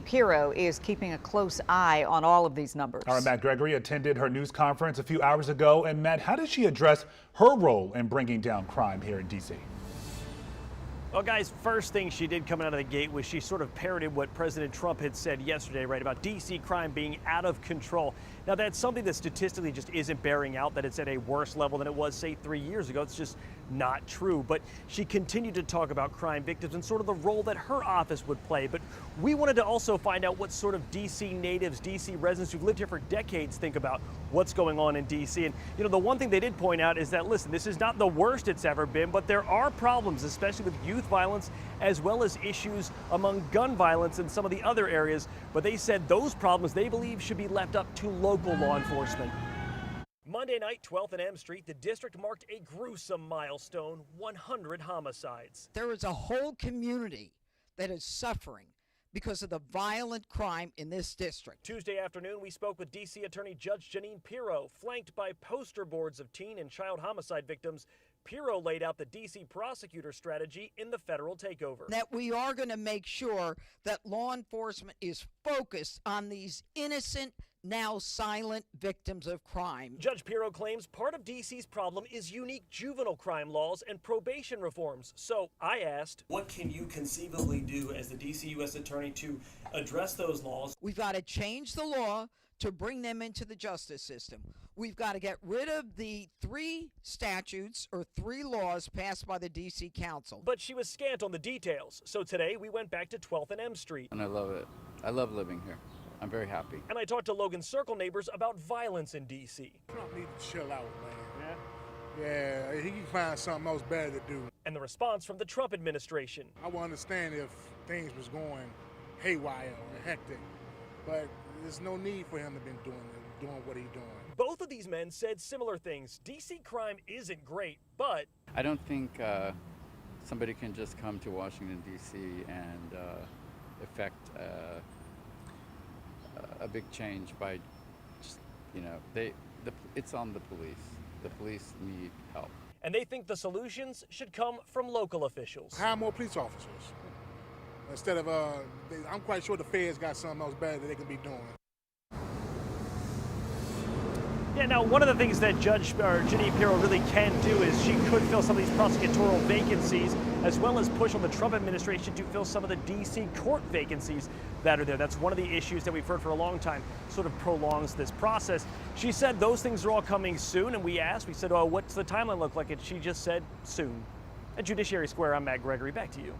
Pirro is keeping a close eye on all of these numbers. All right, Matt Gregory attended her news conference a few hours ago. And Matt, how did she address her role in bringing down crime here in D.C.? Well, guys, first thing she did coming out of the gate was she sort of parroted what President Trump had said yesterday, right, about D.C. crime being out of control. Now, that's something that statistically just isn't bearing out, that it's at a worse level than it was, say, 3 years ago. It's just not true. But she continued to talk about crime victims and sort of the role that her office would play. But we wanted to also find out what sort of D.C. natives, D.C. residents who've lived here for decades think about what's going on in D.C. And, you know, the one thing they did point out is that, listen, this is not the worst it's ever been, but there are problems, especially with youth violence, as well as issues among gun violence in some of the other areas. But they said those problems, they believe, should be left up to local law enforcement. Monday night, 12th and M Street, the district marked a gruesome milestone: 100 homicides. There is a whole community that is suffering because of the violent crime in this district. Tuesday afternoon, we spoke with D.C. Attorney Judge Jeanine Pirro, flanked by poster boards of teen and child homicide victims. Pirro laid out the D.C. prosecutor strategy in the federal takeover. That we are going to make sure that law enforcement is focused on these innocent, now silent victims of crime. Judge Pirro claims part of D.C.'s problem is unique juvenile crime laws and probation reforms. So I asked, what can you conceivably do as the D.C. U.S. Attorney to address those laws? We've got to change the law to bring them into the justice system. We've got to get rid of the 3 statutes or 3 laws passed by the D.C. Council. But she was scant on the details. So today we went back to 12th and M Street. And I love it. I love living here. I'm very happy. And I talked to Logan Circle neighbors about violence in D.C. Trump needs to chill out, man. Yeah, he can find something else better to do. And the response from the Trump administration. I would understand if things was going haywire or hectic, but there's no need for him to be doing what he's doing. Both of these men said similar things. D.C. crime isn't great, but I don't think somebody can just come to Washington, D.C. and effect a big change by just, you know, it's on the police. The police need help. And they think the solutions should come from local officials. Hire more police officers. Instead of, I'm quite sure the feds got something else better that they can be doing. Yeah, now one of the things that Judge Jeanine Pirro really can do is she could fill some of these prosecutorial vacancies, as well as push on the Trump administration to fill some of the D.C. court vacancies that are there. That's one of the issues that we've heard for a long time, sort of prolongs this process. She said those things are all coming soon, and we said, oh, what's the timeline look like? And she just said soon. At Judiciary Square, I'm Matt Gregory. Back to you.